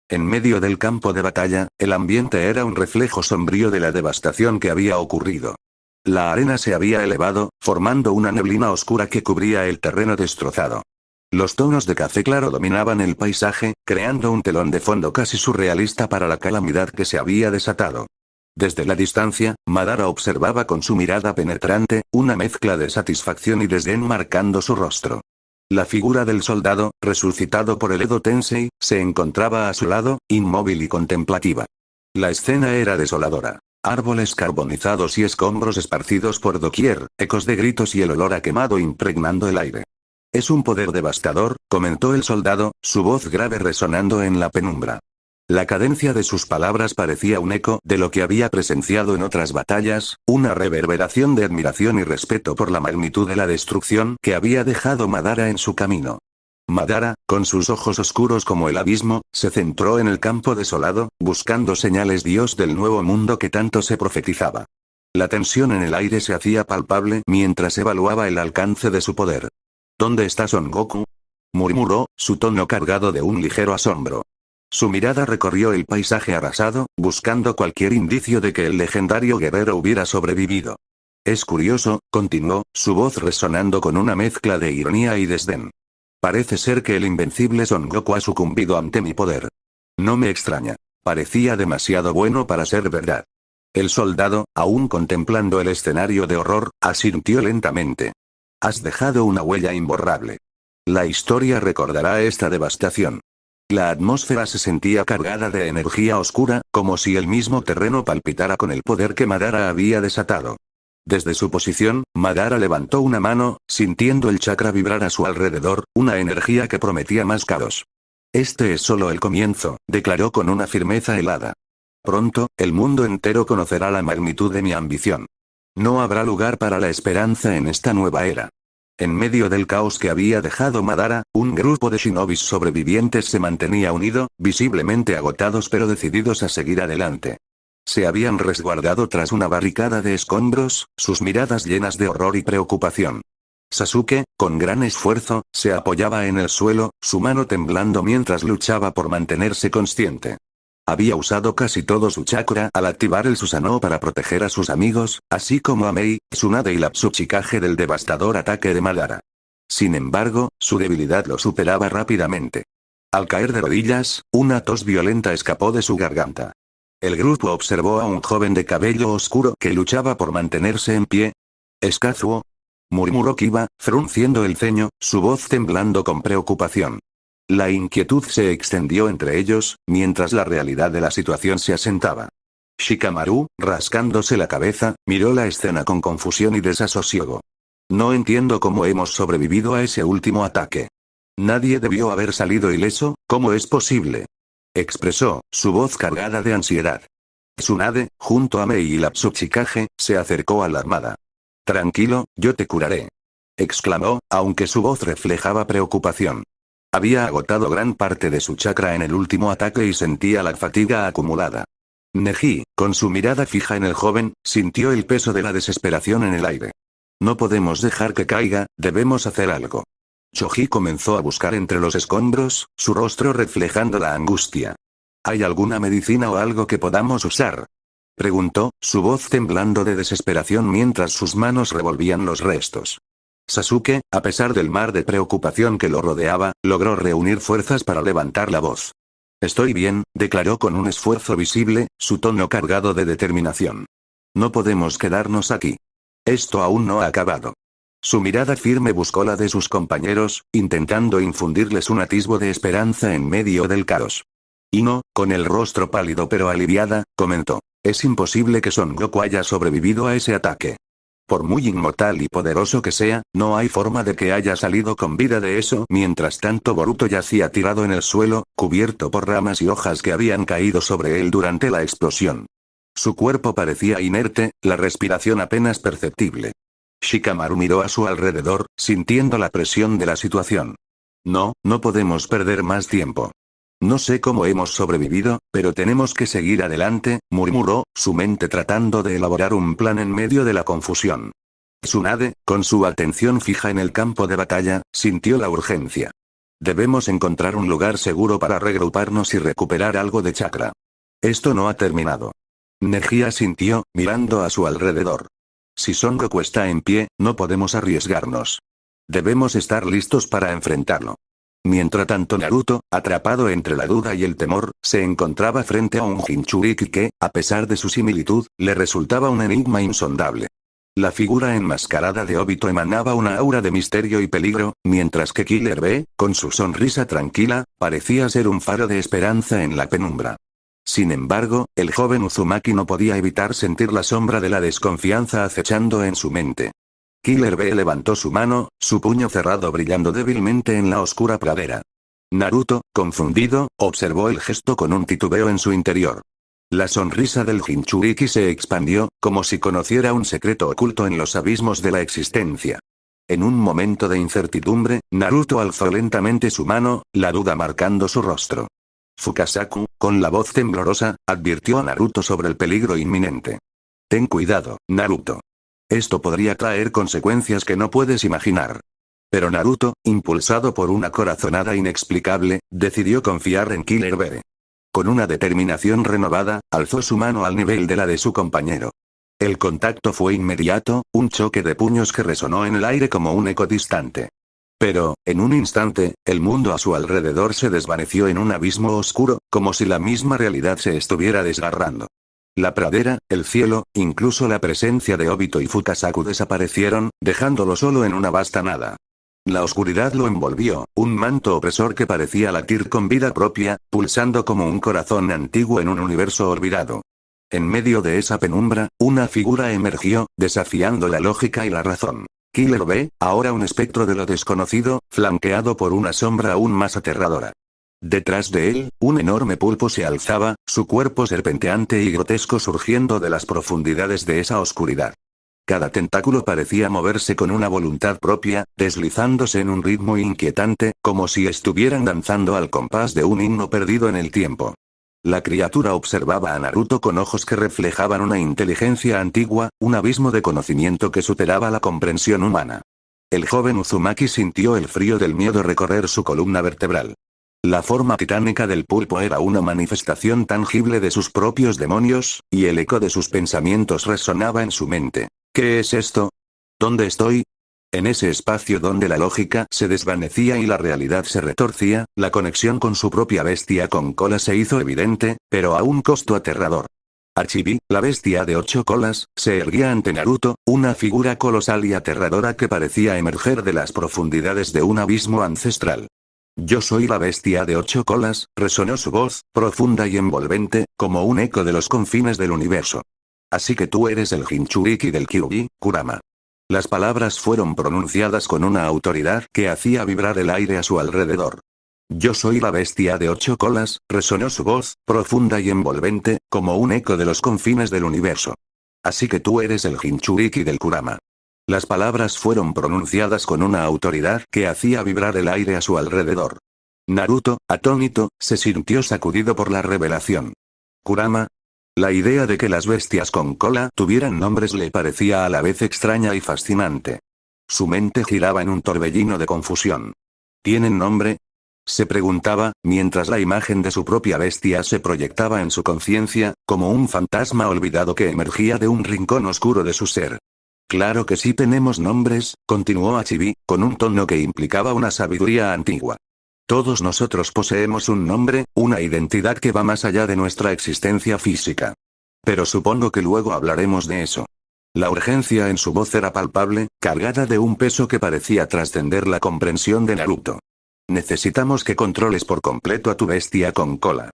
En medio del campo de batalla, el ambiente era un reflejo sombrío de la devastación que había ocurrido. La arena se había elevado, formando una neblina oscura que cubría el terreno destrozado. Los tonos de café claro dominaban el paisaje, creando un telón de fondo casi surrealista para la calamidad que se había desatado. Desde la distancia, Madara observaba con su mirada penetrante, una mezcla de satisfacción y desdén marcando su rostro. La figura del soldado, resucitado por el Edo Tensei, se encontraba a su lado, inmóvil y contemplativa. La escena era desoladora. Árboles carbonizados y escombros esparcidos por doquier, ecos de gritos y el olor a quemado impregnando el aire. Es un poder devastador, comentó el soldado, su voz grave resonando en la penumbra. La cadencia de sus palabras parecía un eco de lo que había presenciado en otras batallas, una reverberación de admiración y respeto por la magnitud de la destrucción que había dejado Madara en su camino. Madara, con sus ojos oscuros como el abismo, se centró en el campo desolado, buscando señales Dios del nuevo mundo que tanto se profetizaba. La tensión en el aire se hacía palpable mientras evaluaba el alcance de su poder. ¿Dónde está Son Goku?, murmuró, su tono cargado de un ligero asombro. Su mirada recorrió el paisaje arrasado, buscando cualquier indicio de que el legendario guerrero hubiera sobrevivido. Es curioso, continuó, su voz resonando con una mezcla de ironía y desdén. Parece ser que el invencible Son Goku ha sucumbido ante mi poder. No me extraña. Parecía demasiado bueno para ser verdad. El soldado, aún contemplando el escenario de horror, asintió lentamente. Has dejado una huella imborrable. La historia recordará esta devastación. La atmósfera se sentía cargada de energía oscura, como si el mismo terreno palpitara con el poder que Madara había desatado. Desde su posición, Madara levantó una mano, sintiendo el chakra vibrar a su alrededor, una energía que prometía más caos. Este es solo el comienzo, declaró con una firmeza helada. Pronto, el mundo entero conocerá la magnitud de mi ambición. No habrá lugar para la esperanza en esta nueva era. En medio del caos que había dejado Madara, un grupo de shinobis sobrevivientes se mantenía unido, visiblemente agotados pero decididos a seguir adelante. Se habían resguardado tras una barricada de escombros, sus miradas llenas de horror y preocupación. Sasuke, con gran esfuerzo, se apoyaba en el suelo, su mano temblando mientras luchaba por mantenerse consciente. Había usado casi todo su chakra al activar el Susanoo para proteger a sus amigos, así como a Mei, Tsunade y la Tsuchikage del devastador ataque de Madara. Sin embargo, su debilidad lo superaba rápidamente. Al caer de rodillas, una tos violenta escapó de su garganta. El grupo observó a un joven de cabello oscuro que luchaba por mantenerse en pie. ¿Es Kazuo?, murmuró Kiba, frunciendo el ceño, su voz temblando con preocupación. La inquietud se extendió entre ellos, mientras la realidad de la situación se asentaba. Shikamaru, rascándose la cabeza, miró la escena con confusión y desasosiego. No entiendo cómo hemos sobrevivido a ese último ataque. Nadie debió haber salido ileso, ¿cómo es posible?, expresó, su voz cargada de ansiedad. Tsunade, junto a Mei y la Tsuchikage, se acercó alarmada. Tranquilo, yo te curaré, exclamó, aunque su voz reflejaba preocupación. Había agotado gran parte de su chakra en el último ataque y sentía la fatiga acumulada. Neji, con su mirada fija en el joven, sintió el peso de la desesperación en el aire. No podemos dejar que caiga, debemos hacer algo. Choji comenzó a buscar entre los escombros, su rostro reflejando la angustia. ¿Hay alguna medicina o algo que podamos usar?, preguntó, su voz temblando de desesperación mientras sus manos revolvían los restos. Sasuke, a pesar del mar de preocupación que lo rodeaba, logró reunir fuerzas para levantar la voz. Estoy bien, declaró con un esfuerzo visible, su tono cargado de determinación. No podemos quedarnos aquí. Esto aún no ha acabado. Su mirada firme buscó la de sus compañeros, intentando infundirles un atisbo de esperanza en medio del caos. Ino, con el rostro pálido pero aliviada, comentó. Es imposible que Son Goku haya sobrevivido a ese ataque. Por muy inmortal y poderoso que sea, no hay forma de que haya salido con vida de eso. Mientras tanto Boruto yacía tirado en el suelo, cubierto por ramas y hojas que habían caído sobre él durante la explosión. Su cuerpo parecía inerte, la respiración apenas perceptible. Shikamaru miró a su alrededor, sintiendo la presión de la situación. No podemos perder más tiempo. No sé cómo hemos sobrevivido, pero tenemos que seguir adelante, murmuró, su mente tratando de elaborar un plan en medio de la confusión. Tsunade, con su atención fija en el campo de batalla, sintió la urgencia. Debemos encontrar un lugar seguro para regruparnos y recuperar algo de chakra. Esto no ha terminado. Neji asintió, mirando a su alrededor. Si Son Goku está en pie, no podemos arriesgarnos. Debemos estar listos para enfrentarlo. Mientras tanto Naruto, atrapado entre la duda y el temor, se encontraba frente a un Jinchuriki que, a pesar de su similitud, le resultaba un enigma insondable. La figura enmascarada de Obito emanaba una aura de misterio y peligro, mientras que Killer B, con su sonrisa tranquila, parecía ser un faro de esperanza en la penumbra. Sin embargo, el joven Uzumaki no podía evitar sentir la sombra de la desconfianza acechando en su mente. Killer B levantó su mano, su puño cerrado brillando débilmente en la oscura pradera. Naruto, confundido, observó el gesto con un titubeo en su interior. La sonrisa del Jinchuriki se expandió, como si conociera un secreto oculto en los abismos de la existencia. En un momento de incertidumbre, Naruto alzó lentamente su mano, la duda marcando su rostro. Fukasaku, con la voz temblorosa, advirtió a Naruto sobre el peligro inminente. Ten cuidado, Naruto. Esto podría traer consecuencias que no puedes imaginar. Pero Naruto, impulsado por una corazonada inexplicable, decidió confiar en Killer B. Con una determinación renovada, alzó su mano al nivel de la de su compañero. El contacto fue inmediato, un choque de puños que resonó en el aire como un eco distante. Pero, en un instante, el mundo a su alrededor se desvaneció en un abismo oscuro, como si la misma realidad se estuviera desgarrando. La pradera, el cielo, incluso la presencia de Obito y Fukasaku desaparecieron, dejándolo solo en una vasta nada. La oscuridad lo envolvió, un manto opresor que parecía latir con vida propia, pulsando como un corazón antiguo en un universo olvidado. En medio de esa penumbra, una figura emergió, desafiando la lógica y la razón. Killer B, ahora un espectro de lo desconocido, flanqueado por una sombra aún más aterradora. Detrás de él, un enorme pulpo se alzaba, su cuerpo serpenteante y grotesco surgiendo de las profundidades de esa oscuridad. Cada tentáculo parecía moverse con una voluntad propia, deslizándose en un ritmo inquietante, como si estuvieran danzando al compás de un himno perdido en el tiempo. La criatura observaba a Naruto con ojos que reflejaban una inteligencia antigua, un abismo de conocimiento que superaba la comprensión humana. El joven Uzumaki sintió el frío del miedo recorrer su columna vertebral. La forma titánica del pulpo era una manifestación tangible de sus propios demonios, y el eco de sus pensamientos resonaba en su mente. ¿Qué es esto? ¿Dónde estoy? En ese espacio donde la lógica se desvanecía y la realidad se retorcía, la conexión con su propia bestia con cola se hizo evidente, pero a un costo aterrador. Archibi, la bestia de 8 colas, se erguía ante Naruto, una figura colosal y aterradora que parecía emerger de las profundidades de un abismo ancestral. Yo soy la bestia de 8 colas, resonó su voz, profunda y envolvente, como un eco de los confines del universo. Así que tú eres el Jinchuriki del Kyuubi, Kurama. Las palabras fueron pronunciadas con una autoridad que hacía vibrar el aire a su alrededor. Yo soy la bestia de 8 colas, resonó su voz, profunda y envolvente, como un eco de los confines del universo. Así que tú eres el Jinchuriki del Kurama. Las palabras fueron pronunciadas con una autoridad que hacía vibrar el aire a su alrededor. Naruto, atónito, se sintió sacudido por la revelación. Kurama. La idea de que las bestias con cola tuvieran nombres le parecía a la vez extraña y fascinante. Su mente giraba en un torbellino de confusión. ¿Tienen nombre? Se preguntaba, mientras la imagen de su propia bestia se proyectaba en su conciencia, como un fantasma olvidado que emergía de un rincón oscuro de su ser. Claro que sí tenemos nombres, continuó Achibi, con un tono que implicaba una sabiduría antigua. Todos nosotros poseemos un nombre, una identidad que va más allá de nuestra existencia física. Pero supongo que luego hablaremos de eso. La urgencia en su voz era palpable, cargada de un peso que parecía trascender la comprensión de Naruto. Necesitamos que controles por completo a tu bestia con cola.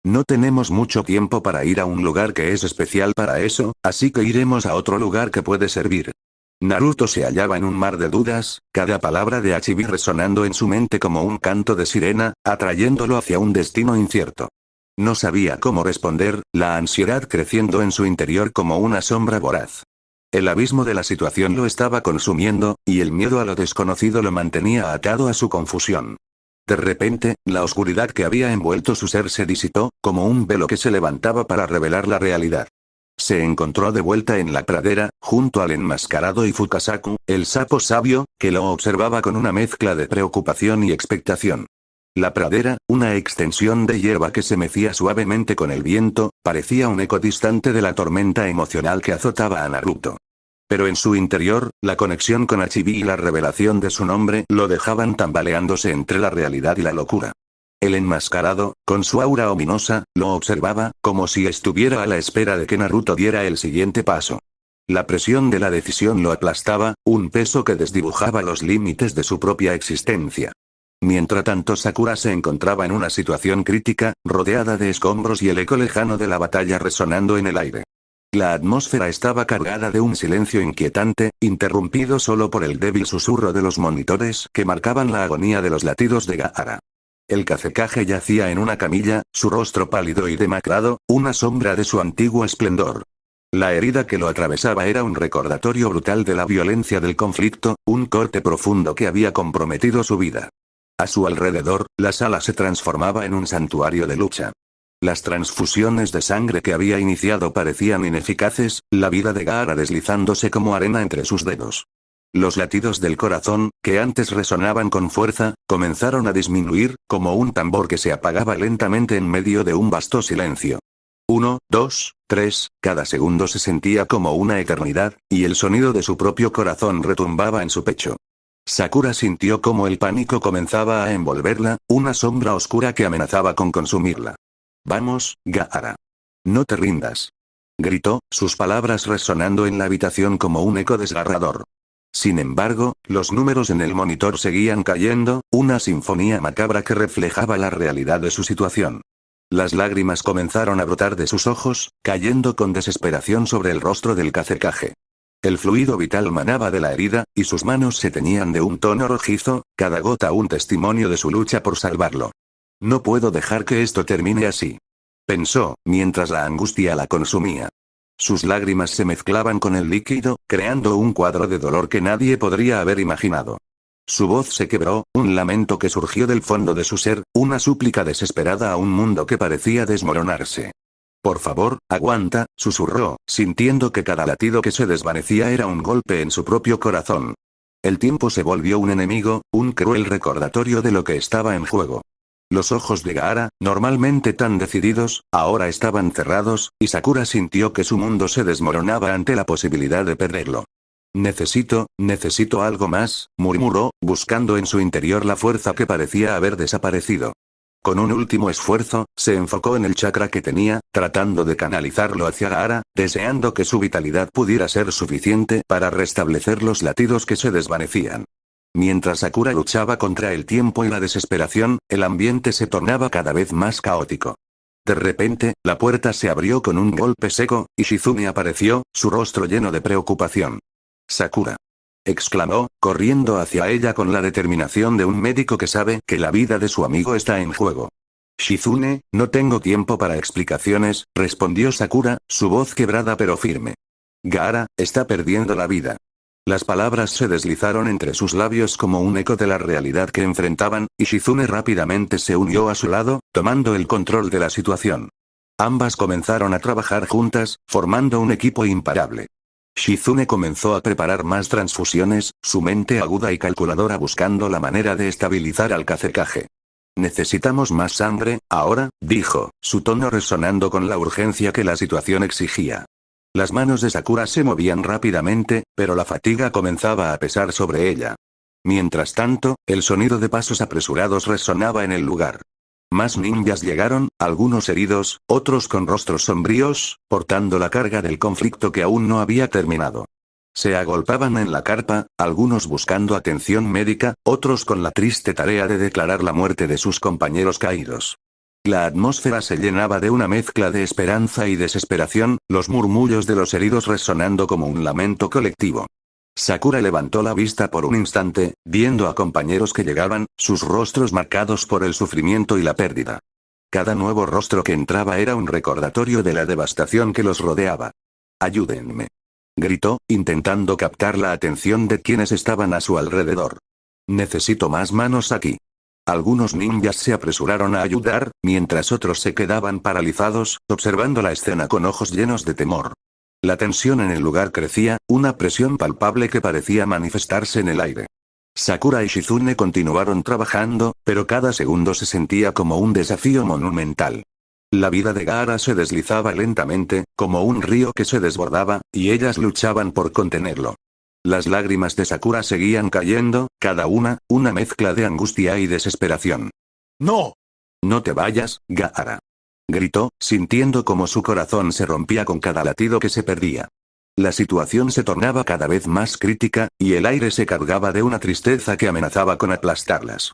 No tenemos mucho tiempo para ir a un lugar que es especial para eso, así que iremos a otro lugar que puede servir. Naruto se hallaba en un mar de dudas, cada palabra de Achibi resonando en su mente como un canto de sirena, atrayéndolo hacia un destino incierto. No sabía cómo responder, la ansiedad creciendo en su interior como una sombra voraz. El abismo de la situación lo estaba consumiendo, y el miedo a lo desconocido lo mantenía atado a su confusión. De repente, la oscuridad que había envuelto su ser se disipó, como un velo que se levantaba para revelar la realidad. se encontró de vuelta en la pradera, junto al enmascarado y Fukasaku, el sapo sabio, que lo observaba con una mezcla de preocupación y expectación. La pradera, una extensión de hierba que se mecía suavemente con el viento, parecía un eco distante de la tormenta emocional que azotaba a Naruto. Pero en su interior, la conexión con Achibi y la revelación de su nombre lo dejaban tambaleándose entre la realidad y la locura. El enmascarado, con su aura ominosa, lo observaba, como si estuviera a la espera de que Naruto diera el siguiente paso. La presión de la decisión lo aplastaba, un peso que desdibujaba los límites de su propia existencia. Mientras tanto Sakura se encontraba en una situación crítica, rodeada de escombros y el eco lejano de la batalla resonando en el aire. La atmósfera estaba cargada de un silencio inquietante, interrumpido solo por el débil susurro de los monitores que marcaban la agonía de los latidos de Gaara. El Kazekage yacía en una camilla, su rostro pálido y demacrado, una sombra de su antiguo esplendor. La herida que lo atravesaba era un recordatorio brutal de la violencia del conflicto, un corte profundo que había comprometido su vida. A su alrededor, la sala se transformaba en un santuario de lucha. Las transfusiones de sangre que había iniciado parecían ineficaces, la vida de Gaara deslizándose como arena entre sus dedos. Los latidos del corazón, que antes resonaban con fuerza, comenzaron a disminuir, como un tambor que se apagaba lentamente en medio de un vasto silencio. 1, 2, 3, cada segundo se sentía como una eternidad, y el sonido de su propio corazón retumbaba en su pecho. Sakura sintió como el pánico comenzaba a envolverla, una sombra oscura que amenazaba con consumirla. «Vamos, Gaara. No te rindas», gritó, sus palabras resonando en la habitación como un eco desgarrador. Sin embargo, los números en el monitor seguían cayendo, una sinfonía macabra que reflejaba la realidad de su situación. Las lágrimas comenzaron a brotar de sus ojos, cayendo con desesperación sobre el rostro del Kazekage. El fluido vital manaba de la herida, y sus manos se teñían de un tono rojizo, cada gota un testimonio de su lucha por salvarlo. «No puedo dejar que esto termine así», pensó, mientras la angustia la consumía. Sus lágrimas se mezclaban con el líquido, creando un cuadro de dolor que nadie podría haber imaginado. Su voz se quebró, un lamento que surgió del fondo de su ser, una súplica desesperada a un mundo que parecía desmoronarse. «Por favor, aguanta», susurró, sintiendo que cada latido que se desvanecía era un golpe en su propio corazón. El tiempo se volvió un enemigo, un cruel recordatorio de lo que estaba en juego. Los ojos de Gaara, normalmente tan decididos, ahora estaban cerrados, y Sakura sintió que su mundo se desmoronaba ante la posibilidad de perderlo. Necesito algo más», murmuró, buscando en su interior la fuerza que parecía haber desaparecido. Con un último esfuerzo, se enfocó en el chakra que tenía, tratando de canalizarlo hacia Gaara, deseando que su vitalidad pudiera ser suficiente para restablecer los latidos que se desvanecían. Mientras Sakura luchaba contra el tiempo y la desesperación, el ambiente se tornaba cada vez más caótico. De repente, la puerta se abrió con un golpe seco, y Shizune apareció, su rostro lleno de preocupación. «Sakura», exclamó, corriendo hacia ella con la determinación de un médico que sabe que la vida de su amigo está en juego. «Shizune, no tengo tiempo para explicaciones», respondió Sakura, su voz quebrada pero firme. «Gaara, está perdiendo la vida». Las palabras se deslizaron entre sus labios como un eco de la realidad que enfrentaban, y Shizune rápidamente se unió a su lado, tomando el control de la situación. Ambas comenzaron a trabajar juntas, formando un equipo imparable. Shizune comenzó a preparar más transfusiones, su mente aguda y calculadora buscando la manera de estabilizar al Kazekage. «Necesitamos más sangre, ahora», dijo, su tono resonando con la urgencia que la situación exigía. Las manos de Sakura se movían rápidamente, pero la fatiga comenzaba a pesar sobre ella. Mientras tanto, el sonido de pasos apresurados resonaba en el lugar. Más ninjas llegaron, algunos heridos, otros con rostros sombríos, portando la carga del conflicto que aún no había terminado. Se agolpaban en la carpa, algunos buscando atención médica, otros con la triste tarea de declarar la muerte de sus compañeros caídos. La atmósfera se llenaba de una mezcla de esperanza y desesperación, los murmullos de los heridos resonando como un lamento colectivo. Sakura levantó la vista por un instante, viendo a compañeros que llegaban, sus rostros marcados por el sufrimiento y la pérdida. Cada nuevo rostro que entraba era un recordatorio de la devastación que los rodeaba. «Ayúdenme», gritó, intentando captar la atención de quienes estaban a su alrededor. «Necesito más manos aquí». Algunos ninjas se apresuraron a ayudar, mientras otros se quedaban paralizados, observando la escena con ojos llenos de temor. La tensión en el lugar crecía, una presión palpable que parecía manifestarse en el aire. Sakura y Shizune continuaron trabajando, pero cada segundo se sentía como un desafío monumental. La vida de Gaara se deslizaba lentamente, como un río que se desbordaba, y ellas luchaban por contenerlo. Las lágrimas de Sakura seguían cayendo, cada una mezcla de angustia y desesperación. ¡No! No te vayas, Gaara. Gritó, sintiendo como su corazón se rompía con cada latido que se perdía. La situación se tornaba cada vez más crítica, y el aire se cargaba de una tristeza que amenazaba con aplastarlas.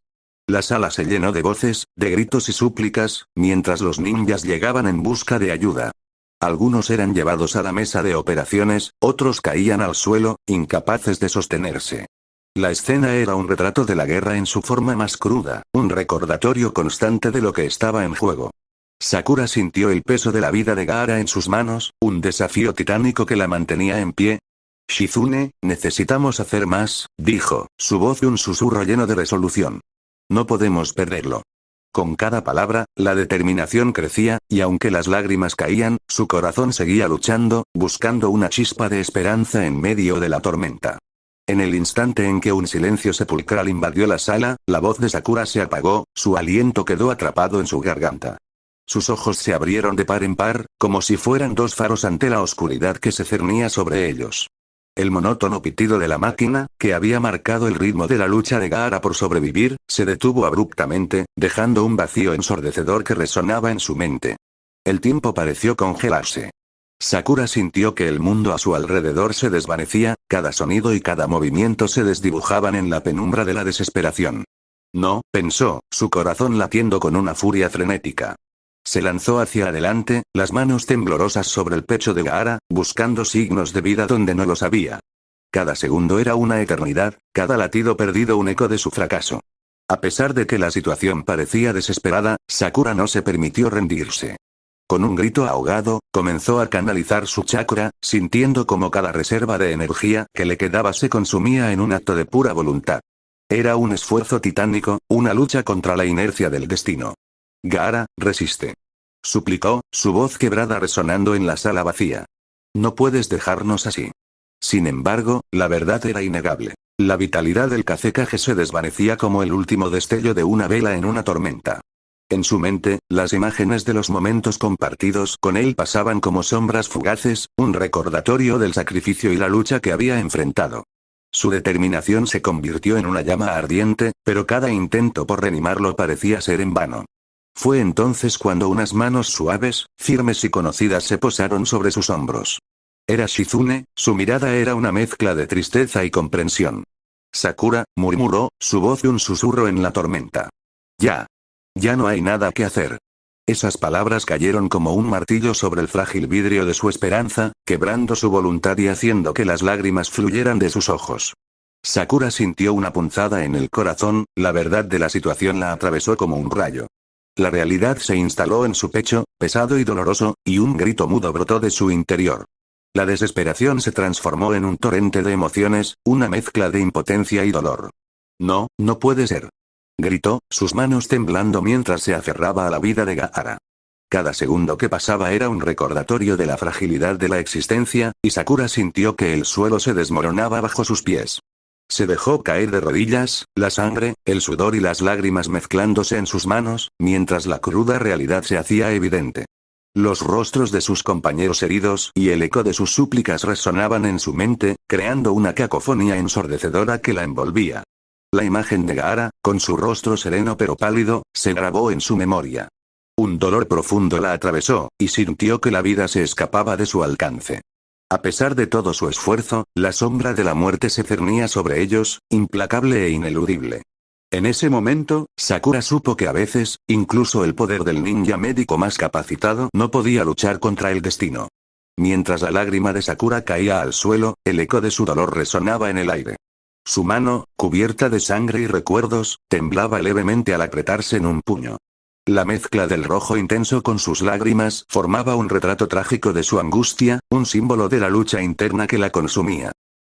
La sala se llenó de voces, de gritos y súplicas, mientras los ninjas llegaban en busca de ayuda. Algunos eran llevados a la mesa de operaciones, otros caían al suelo, incapaces de sostenerse. La escena era un retrato de la guerra en su forma más cruda, un recordatorio constante de lo que estaba en juego. Sakura sintió el peso de la vida de Gaara en sus manos, un desafío titánico que la mantenía en pie. Shizune, necesitamos hacer más, dijo, su voz un susurro lleno de resolución. No podemos perderlo. Con cada palabra, la determinación crecía, y aunque las lágrimas caían, su corazón seguía luchando, buscando una chispa de esperanza en medio de la tormenta. En el instante en que un silencio sepulcral invadió la sala, la voz de Sakura se apagó, su aliento quedó atrapado en su garganta. Sus ojos se abrieron de par en par, como si fueran dos faros ante la oscuridad que se cernía sobre ellos. El monótono pitido de la máquina, que había marcado el ritmo de la lucha de Gaara por sobrevivir, se detuvo abruptamente, dejando un vacío ensordecedor que resonaba en su mente. El tiempo pareció congelarse. Sakura sintió que el mundo a su alrededor se desvanecía, cada sonido y cada movimiento se desdibujaban en la penumbra de la desesperación. No, pensó, su corazón latiendo con una furia frenética. Se lanzó hacia adelante, las manos temblorosas sobre el pecho de Gaara, buscando signos de vida donde no los había. Cada segundo era una eternidad, cada latido perdido un eco de su fracaso. A pesar de que la situación parecía desesperada, Sakura no se permitió rendirse. Con un grito ahogado, comenzó a canalizar su chakra, sintiendo como cada reserva de energía que le quedaba se consumía en un acto de pura voluntad. Era un esfuerzo titánico, una lucha contra la inercia del destino. Gaara, resiste. Suplicó, su voz quebrada resonando en la sala vacía. No puedes dejarnos así. Sin embargo, la verdad era innegable. La vitalidad del Kazekage se desvanecía como el último destello de una vela en una tormenta. En su mente, las imágenes de los momentos compartidos con él pasaban como sombras fugaces, un recordatorio del sacrificio y la lucha que había enfrentado. Su determinación se convirtió en una llama ardiente, pero cada intento por reanimarlo parecía ser en vano. Fue entonces cuando unas manos suaves, firmes y conocidas se posaron sobre sus hombros. Era Shizune, su mirada era una mezcla de tristeza y comprensión. Sakura, murmuró, su voz un susurro en la tormenta. Ya. Ya no hay nada que hacer. Esas palabras cayeron como un martillo sobre el frágil vidrio de su esperanza, quebrando su voluntad y haciendo que las lágrimas fluyeran de sus ojos. Sakura sintió una punzada en el corazón, la verdad de la situación la atravesó como un rayo. La realidad se instaló en su pecho, pesado y doloroso, y un grito mudo brotó de su interior. La desesperación se transformó en un torrente de emociones, una mezcla de impotencia y dolor. No, no puede ser. Gritó, sus manos temblando mientras se aferraba a la vida de Gaara. Cada segundo que pasaba era un recordatorio de la fragilidad de la existencia, y Sakura sintió que el suelo se desmoronaba bajo sus pies. Se dejó caer de rodillas, la sangre, el sudor y las lágrimas mezclándose en sus manos, mientras la cruda realidad se hacía evidente. Los rostros de sus compañeros heridos y el eco de sus súplicas resonaban en su mente, creando una cacofonía ensordecedora que la envolvía. La imagen de Gaara, con su rostro sereno pero pálido, se grabó en su memoria. Un dolor profundo la atravesó, y sintió que la vida se escapaba de su alcance. A pesar de todo su esfuerzo, la sombra de la muerte se cernía sobre ellos, implacable e ineludible. En ese momento, Sakura supo que a veces, incluso el poder del ninja médico más capacitado no podía luchar contra el destino. Mientras la lágrima de Sakura caía al suelo, el eco de su dolor resonaba en el aire. Su mano, cubierta de sangre y recuerdos, temblaba levemente al apretarse en un puño. La mezcla del rojo intenso con sus lágrimas formaba un retrato trágico de su angustia, un símbolo de la lucha interna que la consumía.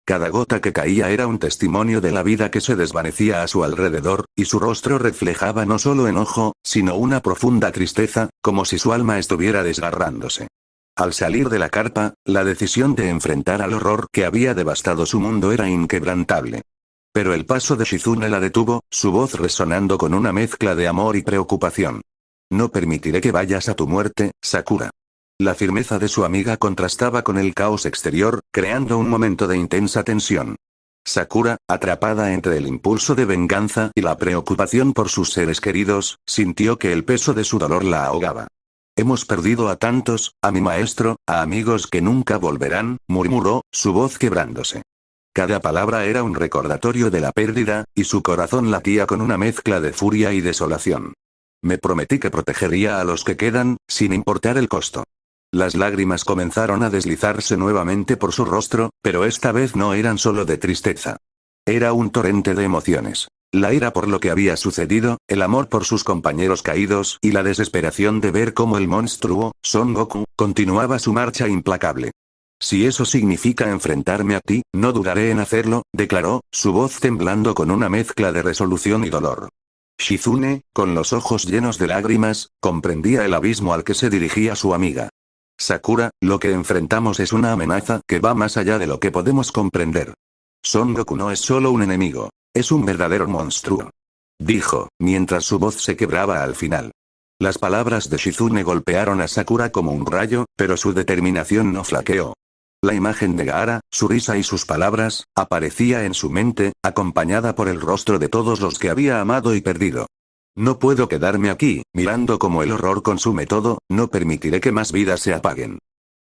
Cada gota que caía era un testimonio de la vida que se desvanecía a su alrededor, y su rostro reflejaba no solo enojo, sino una profunda tristeza, como si su alma estuviera desgarrándose. Al salir de la carpa, la decisión de enfrentar al horror que había devastado su mundo era inquebrantable. Pero el paso de Shizune la detuvo, su voz resonando con una mezcla de amor y preocupación. No permitiré que vayas a tu muerte, Sakura. La firmeza de su amiga contrastaba con el caos exterior, creando un momento de intensa tensión. Sakura, atrapada entre el impulso de venganza y la preocupación por sus seres queridos, sintió que el peso de su dolor la ahogaba. Hemos perdido a tantos, a mi maestro, a amigos que nunca volverán, murmuró, su voz quebrándose. Cada palabra era un recordatorio de la pérdida, y su corazón latía con una mezcla de furia y desolación. Me prometí que protegería a los que quedan, sin importar el costo. Las lágrimas comenzaron a deslizarse nuevamente por su rostro, pero esta vez no eran solo de tristeza. Era un torrente de emociones. La ira por lo que había sucedido, el amor por sus compañeros caídos y la desesperación de ver cómo el monstruo, Son Goku, continuaba su marcha implacable. Si eso significa enfrentarme a ti, no dudaré en hacerlo, declaró, su voz temblando con una mezcla de resolución y dolor. Shizune, con los ojos llenos de lágrimas, comprendía el abismo al que se dirigía su amiga. Sakura, lo que enfrentamos es una amenaza que va más allá de lo que podemos comprender. Son Goku no es solo un enemigo. Es un verdadero monstruo. Dijo, mientras su voz se quebraba al final. Las palabras de Shizune golpearon a Sakura como un rayo, pero su determinación no flaqueó. La imagen de Gaara, su risa y sus palabras, aparecía en su mente, acompañada por el rostro de todos los que había amado y perdido. No puedo quedarme aquí, mirando cómo el horror consume todo, no permitiré que más vidas se apaguen.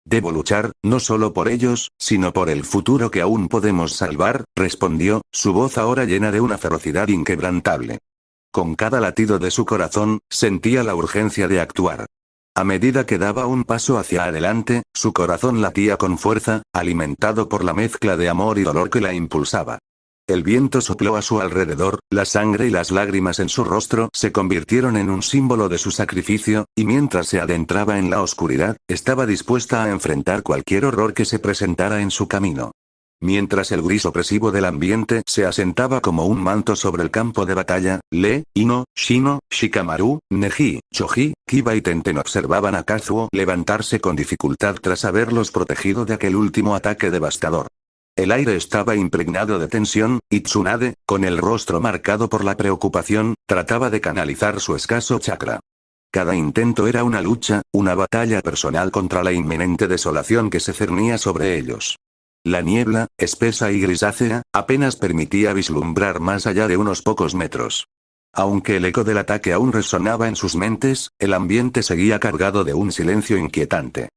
Debo luchar, no solo por ellos, sino por el futuro que aún podemos salvar, respondió, su voz ahora llena de una ferocidad inquebrantable. Con cada latido de su corazón, sentía la urgencia de actuar. A medida que daba un paso hacia adelante, su corazón latía con fuerza, alimentado por la mezcla de amor y dolor que la impulsaba. El viento sopló a su alrededor, la sangre y las lágrimas en su rostro se convirtieron en un símbolo de su sacrificio, y mientras se adentraba en la oscuridad, estaba dispuesta a enfrentar cualquier horror que se presentara en su camino. Mientras el gris opresivo del ambiente se asentaba como un manto sobre el campo de batalla, Lee, Ino, Shino, Shikamaru, Neji, Choji, Kiba y Tenten observaban a Kazuo levantarse con dificultad tras haberlos protegido de aquel último ataque devastador. El aire estaba impregnado de tensión, y Tsunade, con el rostro marcado por la preocupación, trataba de canalizar su escaso chakra. Cada intento era una lucha, una batalla personal contra la inminente desolación que se cernía sobre ellos. La niebla, espesa y grisácea, apenas permitía vislumbrar más allá de unos pocos metros. Aunque el eco del ataque aún resonaba en sus mentes, el ambiente seguía cargado de un silencio inquietante.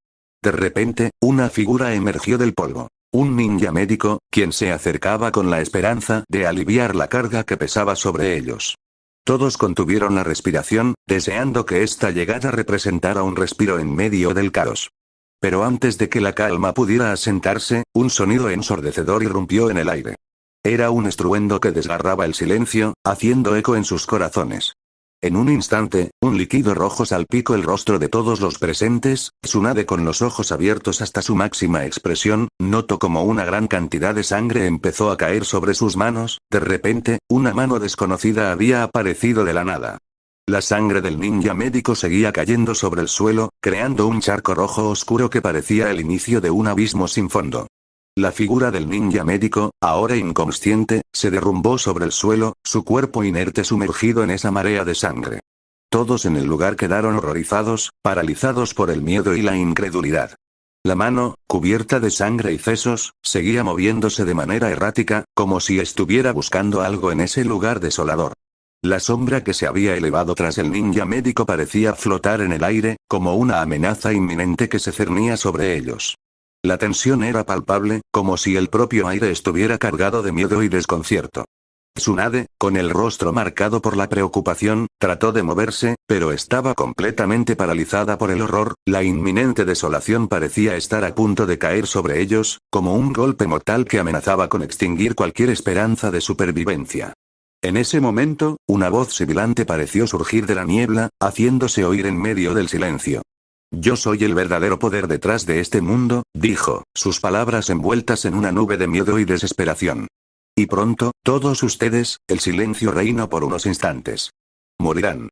De repente, una figura emergió del polvo. Un ninja médico, quien se acercaba con la esperanza de aliviar la carga que pesaba sobre ellos. Todos contuvieron la respiración, deseando que esta llegada representara un respiro en medio del caos. Pero antes de que la calma pudiera asentarse, un sonido ensordecedor irrumpió en el aire. Era un estruendo que desgarraba el silencio, haciendo eco en sus corazones. En un instante, un líquido rojo salpicó el rostro de todos los presentes. Tsunade, con los ojos abiertos hasta su máxima expresión, notó como una gran cantidad de sangre empezó a caer sobre sus manos. De repente, una mano desconocida había aparecido de la nada. La sangre del ninja médico seguía cayendo sobre el suelo, creando un charco rojo oscuro que parecía el inicio de un abismo sin fondo. La figura del ninja médico, ahora inconsciente, se derrumbó sobre el suelo, su cuerpo inerte sumergido en esa marea de sangre. Todos en el lugar quedaron horrorizados, paralizados por el miedo y la incredulidad. La mano, cubierta de sangre y sesos, seguía moviéndose de manera errática, como si estuviera buscando algo en ese lugar desolador. La sombra que se había elevado tras el ninja médico parecía flotar en el aire, como una amenaza inminente que se cernía sobre ellos. La tensión era palpable, como si el propio aire estuviera cargado de miedo y desconcierto. Tsunade, con el rostro marcado por la preocupación, trató de moverse, pero estaba completamente paralizada por el horror. La inminente desolación parecía estar a punto de caer sobre ellos, como un golpe mortal que amenazaba con extinguir cualquier esperanza de supervivencia. En ese momento, una voz sibilante pareció surgir de la niebla, haciéndose oír en medio del silencio. Yo soy el verdadero poder detrás de este mundo, dijo, sus palabras envueltas en una nube de miedo y desesperación. Y pronto, todos ustedes, el silencio reinó por unos instantes. Morirán.